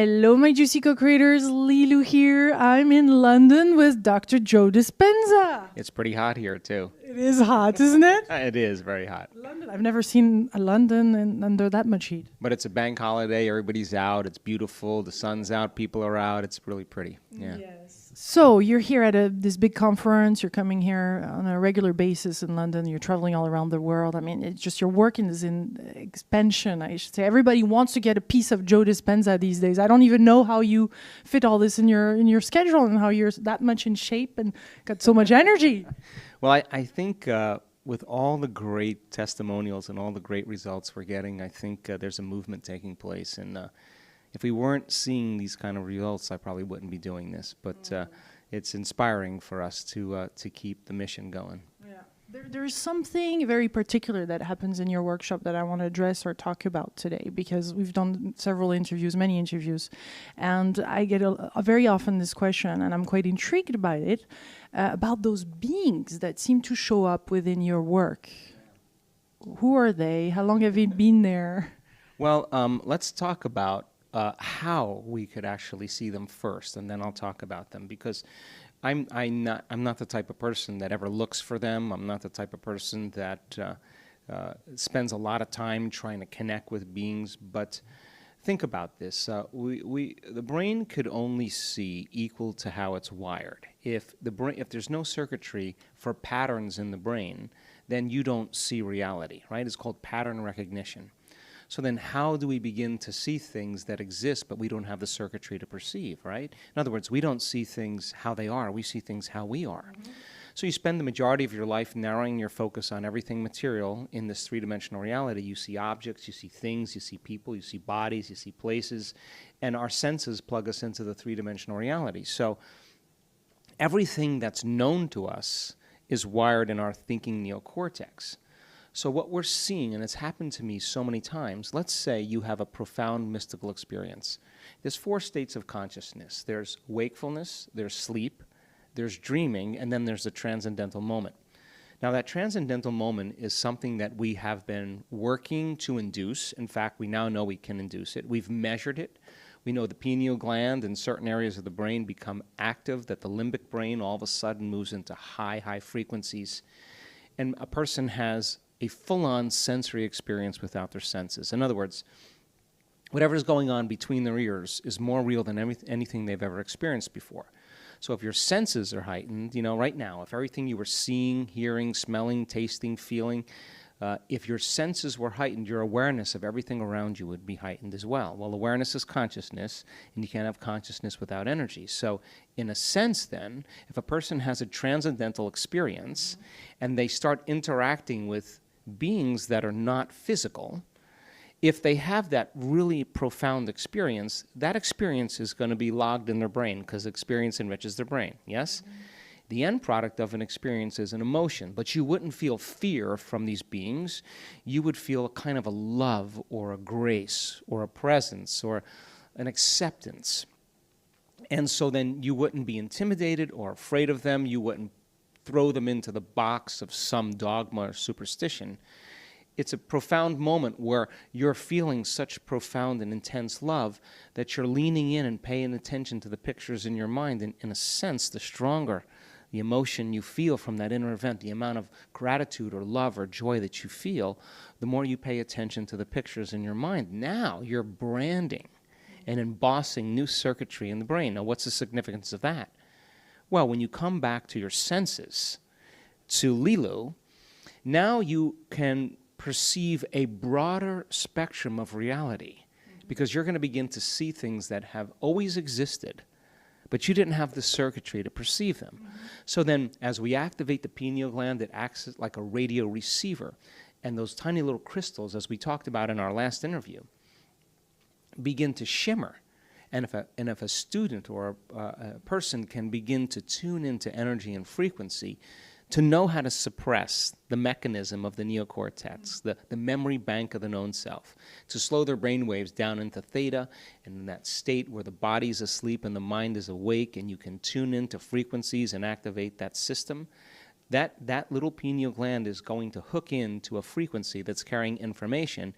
Hello, my Juicy Co-creators. Lilu here. I'm in London with Dr. Joe Dispenza. It's pretty hot here, too. It is hot, isn't it? It is very hot. London. I've never seen a London under that much heat. But it's a bank holiday. Everybody's out. It's beautiful. The sun's out. People are out. It's really pretty. Yeah. Yes. So you're here at this big conference. You're coming here on a regular basis in London. You're traveling all around the world. I mean, it's just your work is in expansion, I should say. Everybody wants to get a piece of Joe Dispenza these days. I don't even know how you fit all this in your schedule and how you're that much in shape and got so much energy. Well, I think with all the great testimonials and all the great results we're getting, I think there's a movement taking place. And if we weren't seeing these kind of results, I probably wouldn't be doing this. But it's inspiring for us to keep the mission going. Yeah. There's something very particular that happens in your workshop that I want to address or talk about today, because we've done several interviews, many interviews, and I get very often this question, and I'm quite intrigued by it, about those beings that seem to show up within your work. Who are they? How long have you been there? Well, let's talk about how we could actually see them first, and then I'll talk about them, because I'm not the type of person that ever looks for them. I'm not the type of person that spends a lot of time trying to connect with beings. But think about this: the brain could only see equal to how it's wired. If there's no circuitry for patterns in the brain, then you don't see reality. Right? It's called pattern recognition. So then how do we begin to see things that exist but we don't have the circuitry to perceive, right? In other words, we don't see things how they are, we see things how we are. Mm-hmm. So you spend the majority of your life narrowing your focus on everything material in this three-dimensional reality. You see objects, you see things, you see people, you see bodies, you see places, and our senses plug us into the three-dimensional reality. So everything that's known to us is wired in our thinking neocortex. So what we're seeing, and it's happened to me so many times, let's say you have a profound mystical experience. There's 4 states of consciousness. There's wakefulness, there's sleep, there's dreaming, and then there's the transcendental moment. Now that transcendental moment is something that we have been working to induce. In fact, we now know we can induce it. We've measured it. We know the pineal gland in certain areas of the brain become active, that the limbic brain all of a sudden moves into high frequencies. And a person has a full-on sensory experience without their senses. In other words, whatever's going on between their ears is more real than anything they've ever experienced before. So if your senses are heightened, right now, if everything you were seeing, hearing, smelling, tasting, feeling, if your senses were heightened, your awareness of everything around you would be heightened as well. Well, awareness is consciousness, and you can't have consciousness without energy. So in a sense then, if a person has a transcendental experience and they start interacting with beings that are not physical, if they have that really profound experience, that experience is going to be logged in their brain, because experience enriches their brain, yes? Mm-hmm. The end product of an experience is an emotion, but you wouldn't feel fear from these beings. You would feel a kind of a love or a grace or a presence or an acceptance. And so then you wouldn't be intimidated or afraid of them. You wouldn't throw them into the box of some dogma or superstition. It's a profound moment where you're feeling such profound and intense love that you're leaning in and paying attention to the pictures in your mind. And in a sense, the stronger the emotion you feel from that inner event, the amount of gratitude or love or joy that you feel, the more you pay attention to the pictures in your mind. Now you're branding and embossing new circuitry in the brain. Now, what's the significance of that? Well, when you come back to your senses, to Lilu, now you can perceive a broader spectrum of reality, because you're going to begin to see things that have always existed, but you didn't have the circuitry to perceive them. Mm-hmm. So then, as we activate the pineal gland, it acts like a radio receiver, and those tiny little crystals, as we talked about in our last interview, begin to shimmer. And if a student or a person can begin to tune into energy and frequency, to know how to suppress the mechanism of the neocortex, the memory bank of the known self, to slow their brain waves down into theta, and in that state where the body's asleep and the mind is awake, and you can tune into frequencies and activate that system, that little pineal gland is going to hook into a frequency that's carrying information,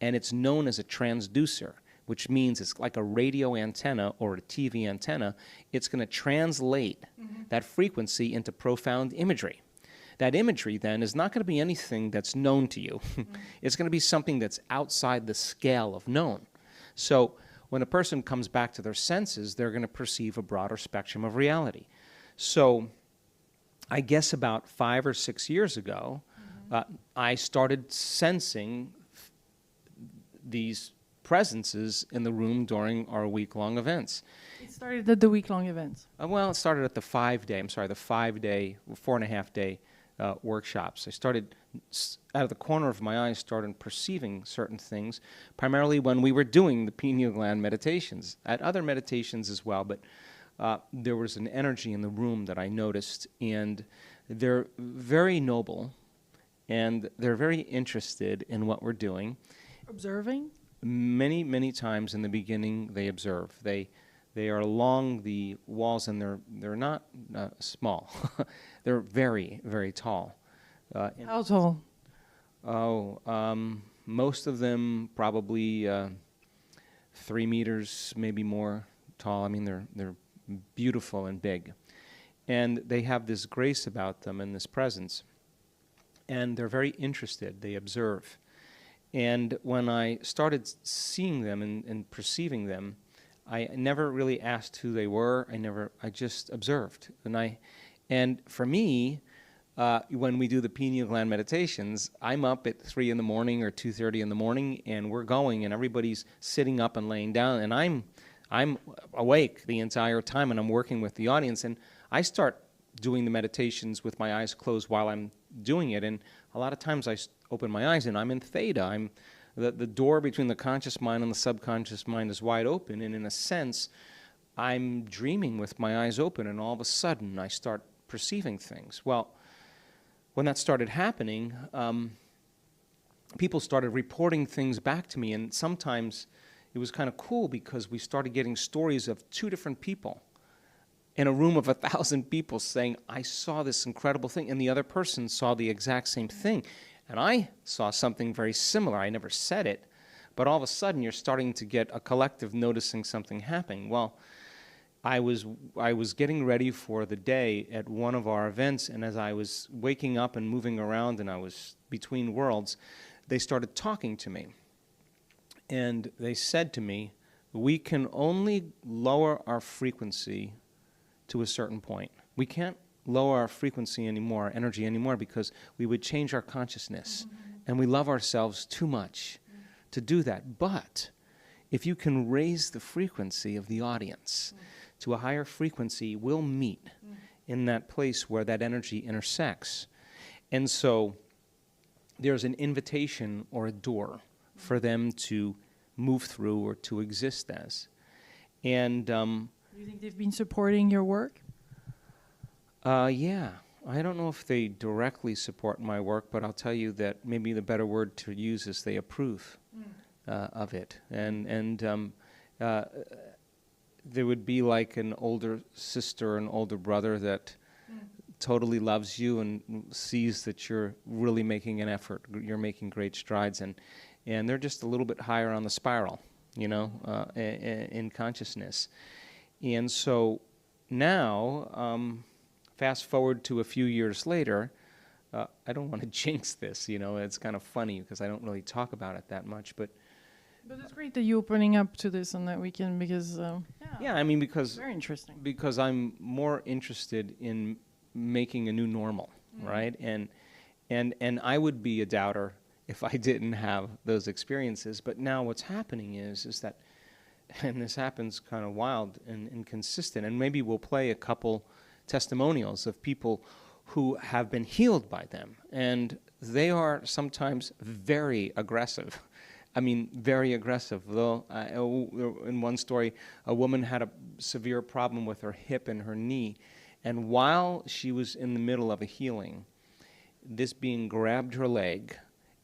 and it's known as a transducer. which means it's like a radio antenna or a TV antenna. It's going to translate that frequency into profound imagery. That imagery then is not going to be anything that's known to you. It's going to be something that's outside the scale of known. So when a person comes back to their senses, they're going to perceive a broader spectrum of reality. So I guess about 5 or 6 years ago, I started sensing these presences in the room during our week-long events. It started at the week-long events. Well, it started at the 5-day, 4.5-day workshops. I started, out of the corner of my eye, started perceiving certain things, primarily when we were doing the pineal gland meditations. At other meditations as well, but there was an energy in the room that I noticed, and they're very noble, and they're very interested in what we're doing. Observing? Many, many times in the beginning, they observe. They are along the walls, and they're not small. They're very, very tall. How tall? Most of them probably 3 meters, maybe more tall. I mean, they're beautiful and big. And they have this grace about them and this presence. And they're very interested. They observe. And when I started seeing them and perceiving them, I never really asked who they were. I just observed. And for me, when we do the pineal gland meditations, I'm up at 3 in the morning or 2:30 in the morning, and we're going, and everybody's sitting up and laying down, and I'm awake the entire time, and I'm working with the audience, and I start doing the meditations with my eyes closed while I'm doing it, and a lot of times I open my eyes, and I'm in theta. The door between the conscious mind and the subconscious mind is wide open, and in a sense, I'm dreaming with my eyes open, and all of a sudden, I start perceiving things. Well, when that started happening, people started reporting things back to me, and sometimes it was kind of cool because we started getting stories of 2 different people in a room of 1,000 people saying, I saw this incredible thing, and the other person saw the exact same thing. And I saw something very similar. I never said it, but all of a sudden you're starting to get a collective noticing something happening. Well, I was getting ready for the day at one of our events, and as I was waking up and moving around and I was between worlds, they started talking to me. And they said to me, we can only lower our frequency to a certain point. We can't lower our frequency anymore, our energy anymore, because we would change our consciousness. And we love ourselves too much to do that. But if you can raise the frequency of the audience to a higher frequency, we'll meet in that place where that energy intersects. And so there's an invitation or a door for them to move through or to exist as. And do you think they've been supporting your work? Yeah. I don't know if they directly support my work, but I'll tell you that maybe the better word to use is they approve of it. And there would be like an older sister, an older brother that totally loves you and sees that you're really making an effort, you're making great strides, and they're just a little bit higher on the spiral, you know, in consciousness. And so now, fast forward to a few years later, I don't want to jinx this, you know, it's kind of funny because I don't really talk about it that much, but it's great that you're opening up to this on that weekend because, yeah, I mean, because very interesting. Because I'm more interested in making a new normal, right? And I would be a doubter if I didn't have those experiences. But now what's happening is that, and this happens kind of wild and inconsistent, and maybe we'll play a couple testimonials of people who have been healed by them, and they are sometimes very aggressive. I mean, very aggressive. Though, in one story, a woman had a severe problem with her hip and her knee, and while she was in the middle of a healing, this being grabbed her leg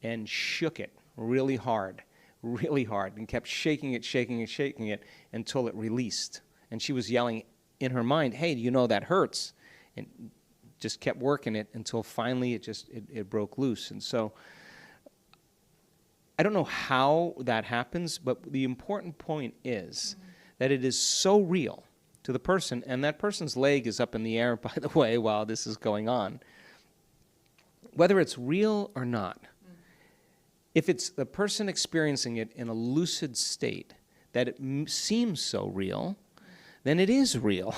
and shook it really hard, and kept shaking it until it released. And she was yelling in her mind, hey, do you know that hurts? And just kept working it until finally it broke loose. And so I don't know how that happens, but the important point is that it is so real to the person, and that person's leg is up in the air, by the way, while this is going on. Whether it's real or not, if it's the person experiencing it in a lucid state, that it seems so real, then it is real.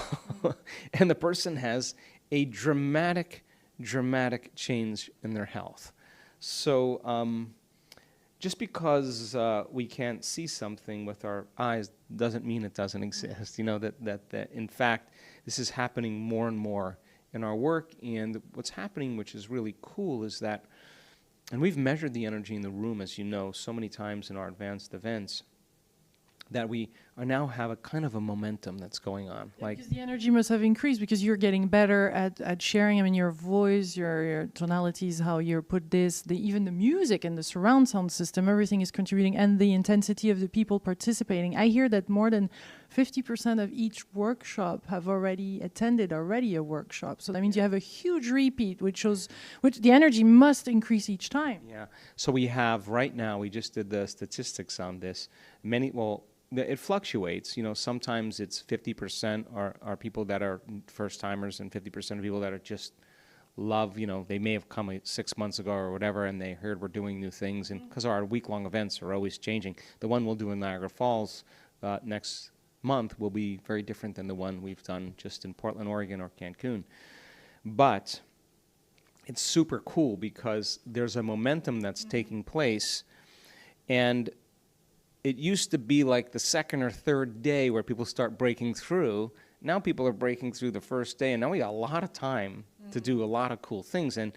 And the person has a dramatic change in their health. So just because we can't see something with our eyes doesn't mean it doesn't exist. You know, that in fact, this is happening more and more in our work. And what's happening, which is really cool, is that, and we've measured the energy in the room, as you know, so many times in our advanced events, that we are now have a kind of a momentum that's going on. Yeah, like, because the energy must have increased because you're getting better at sharing. I mean, your voice, your tonalities, how you put this, even the music and the surround sound system, everything is contributing, and the intensity of the people participating. I hear that more than 50% of each workshop have already attended a workshop. So that means you have a huge repeat, which the energy must increase each time. Yeah. So we have right now, we just did the statistics on this. It fluctuates. You know, sometimes it's 50% are people that are first timers, and 50% of people that are just love. You know, they may have come 6 months ago or whatever, and they heard we're doing new things. And because our week-long events are always changing, the one we'll do in Niagara Falls next month will be very different than the one we've done just in Portland, Oregon, or Cancun. But it's super cool because there's a momentum that's taking place, and it used to be like the second or third day where people start breaking through. Now people are breaking through the first day, and now we got a lot of time to do a lot of cool things. And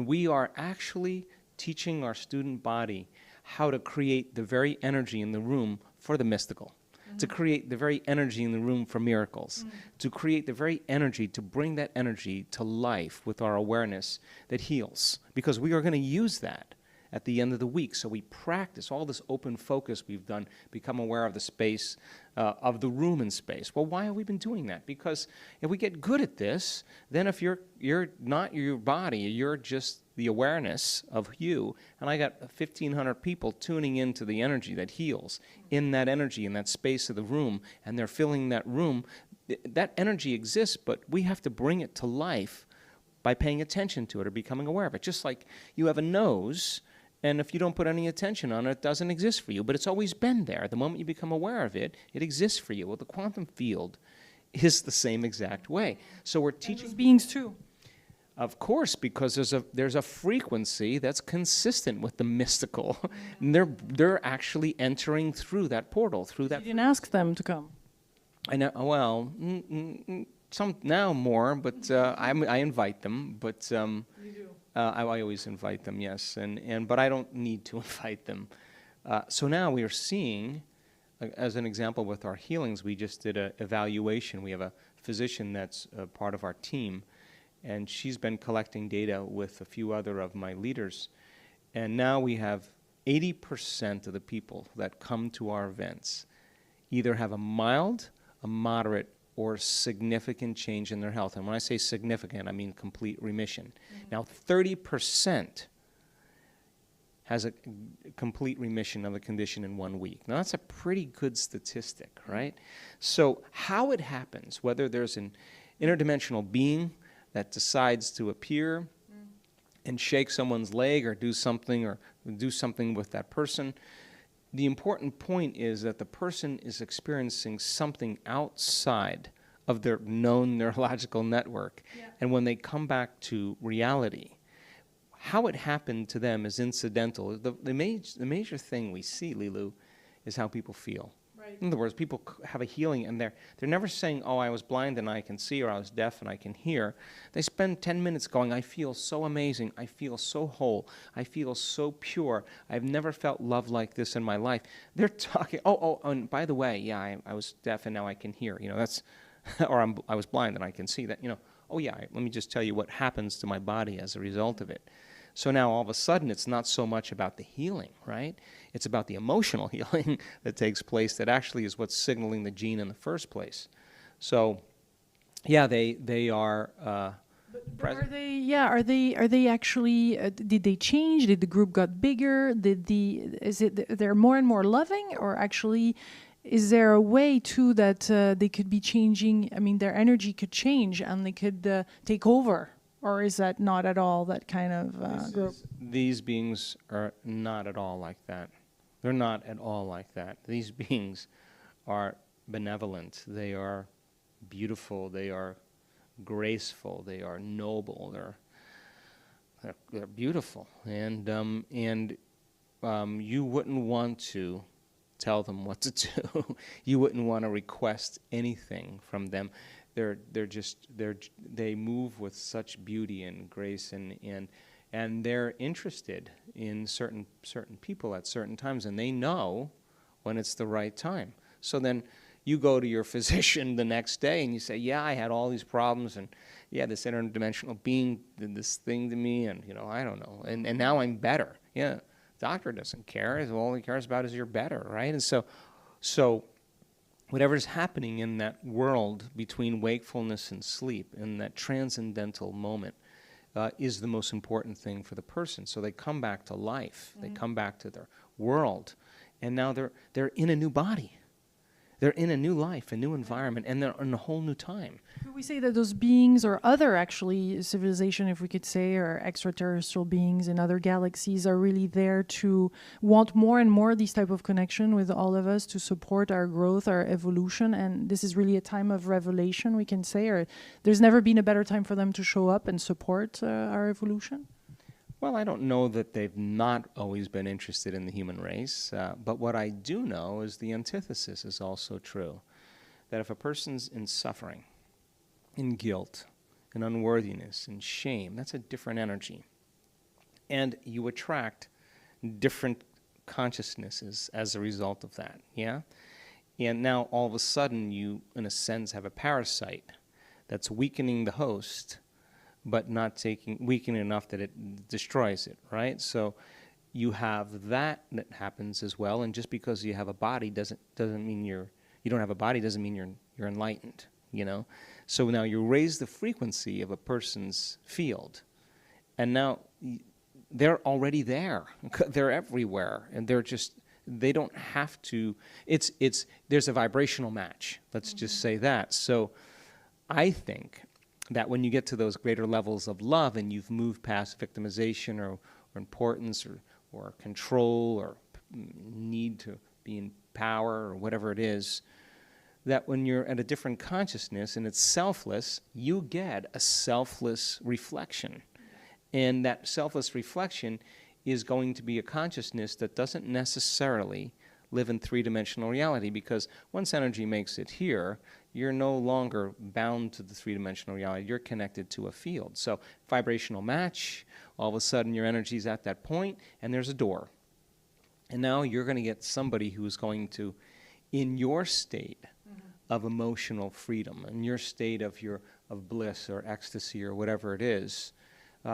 we are actually teaching our student body how to create the very energy in the room for the mystical, to create the very energy in the room for miracles, to create the very energy, to bring that energy to life with our awareness that heals. Because we are going to use that at the end of the week. So we practice all this open focus we've done, become aware of the space, of the room and space. Well, why have we been doing that? Because if we get good at this, then if you're not your body, you're just the awareness of you, and I got 1,500 people tuning into the energy that heals, in that energy, in that space of the room, and they're filling that room. That energy exists, but we have to bring it to life by paying attention to it or becoming aware of it. Just like you have a nose, and if you don't put any attention on it, it doesn't exist for you, but it's always been there. The moment you become aware of it, it exists for you. Well, the quantum field is the same exact way. So we're teaching... And beings too. Of course, because there's a frequency that's consistent with the mystical. And they're actually entering through that portal, through that... You didn't ask them to come. I know, well, some now more, but I invite them, but... You do. I always invite them, yes, but I don't need to invite them. So now we are seeing, as an example with our healings, we just did an evaluation. We have a physician that's part of our team, and she's been collecting data with a few other of my leaders. And now we have 80% of the people that come to our events either have a mild, a moderate, or significant change in their health. And when I say significant, I mean complete remission. Now, 30% has a complete remission of a condition in 1 week. Now, that's a pretty good statistic, right? So how it happens, whether there's an interdimensional being that decides to appear and shake someone's leg or do something with that person, the important point is that the person is experiencing something outside of their known neurological network. Yeah. And when they come back to reality, how it happened to them is incidental. The major thing we see, Lilu, is how people feel. Right. In other words, people have a healing, and they're never saying, oh, I was blind and I can see, or I was deaf and I can hear. They spend 10 minutes going, I feel so amazing, I feel so whole, I feel so pure, I've never felt love like this in my life. They're talking, and by the way, yeah, I was deaf and now I can hear. You know, that's, or I was blind and I can see that. You know, oh yeah, let me just tell you what happens to my body as a result of it. So now all of a sudden it's not so much about the healing, right? It's about the emotional healing that takes place that actually is what's signaling the gene in the first place. So yeah, they are But are they actually? Did they change? Did the group got bigger? They're more and more loving, or actually, is there a way too that they could be changing? I mean, their energy could change and they could take over, or is that not at all that kind of group? These beings are not at all like that. They're not at all like that. These beings are benevolent. They are beautiful. They are graceful. They are noble. They're beautiful, and you wouldn't want to tell them what to do. You wouldn't want to request anything from them. They move with such beauty and grace, and they're interested in certain people at certain times, and they know when it's the right time. So then you go to your physician the next day and you say, yeah, I had all these problems, and yeah, this interdimensional being did this thing to me, and I don't know, and now I'm better. Yeah, doctor doesn't care. All he cares about is you're better, right? And so whatever's happening in that world between wakefulness and sleep, in that transcendental moment, is the most important thing for the person. So they come back to life. They come back to their world, and now they're in a new body. They're in a new life, a new environment, and they're in a whole new time. Could we say that those beings, or other actually civilization, if we could say, or extraterrestrial beings in other galaxies, are really there to want more and more these type of connection with all of us to support our growth, our evolution, and this is really a time of revelation, we can say, or there's never been a better time for them to show up and support our evolution? Well, I don't know that they've not always been interested in the human race, but what I do know is the antithesis is also true. That if a person's in suffering, in guilt, in unworthiness, in shame, that's a different energy. And you attract different consciousnesses as a result of that, yeah? And now all of a sudden you, in a sense, have a parasite that's weakening the host, but not weakening enough that it destroys it, right? So you have that happens as well, and just because you have a body doesn't mean you don't have a body doesn't mean you're enlightened, So now you raise the frequency of a person's field, and now they're already there. They're everywhere, and they don't have to. There's a vibrational match. Let's just say that. So I think that when you get to those greater levels of love and you've moved past victimization or importance or control or need to be in power or whatever it is, that when you're at a different consciousness and it's selfless, you get a selfless reflection. And that selfless reflection is going to be a consciousness that doesn't necessarily live in three-dimensional reality, because once energy makes it here, you're no longer bound to the three-dimensional reality. You're connected to a field. So vibrational match, all of a sudden your energy's at that point, and there's a door. And now you're going to get somebody who's going to, in your state of emotional freedom, in your state of bliss or ecstasy or whatever it is,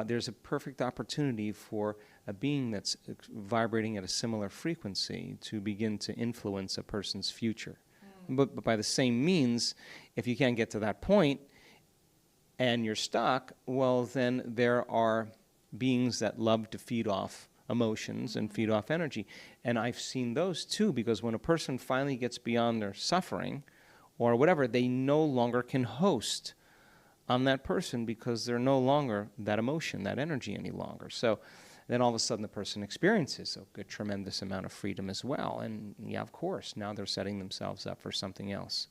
there's a perfect opportunity for a being that's vibrating at a similar frequency to begin to influence a person's future. But by the same means, if you can't get to that point and you're stuck, well, then there are beings that love to feed off emotions and feed off energy. And I've seen those too, because when a person finally gets beyond their suffering or whatever, they no longer can host on that person because they're no longer that emotion, that energy any longer. So then all of a sudden the person experiences a tremendous amount of freedom as well. And yeah, of course, now they're setting themselves up for something else.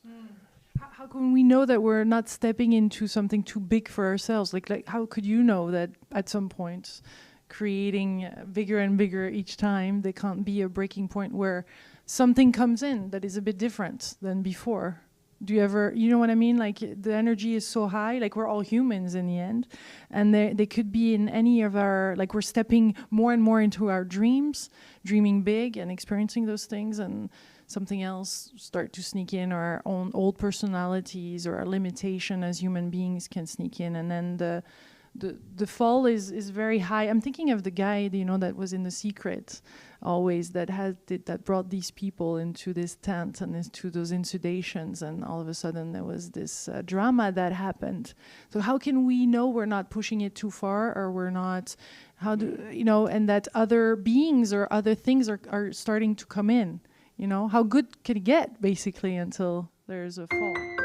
How can we know that we're not stepping into something too big for ourselves? Like how could you know that at some point, creating bigger and bigger each time, there can't be a breaking point where something comes in that is a bit different than before? Do you ever, you know what I mean? Like the energy is so high, like we're all humans in the end. And they could be in any of our, like we're stepping more and more into our dreams, dreaming big and experiencing those things, and something else start to sneak in, or our own old personalities or our limitation as human beings can sneak in. And then the fall is very high. I'm thinking of the guy, you know, that was in The Secret, always that brought these people into this tent and into those insudations, and all of a sudden there was this drama that happened. So how can we know we're not pushing it too far, or we're not? How do you know? And that other beings or other things are starting to come in. You know, how good can it get basically until there's a fall?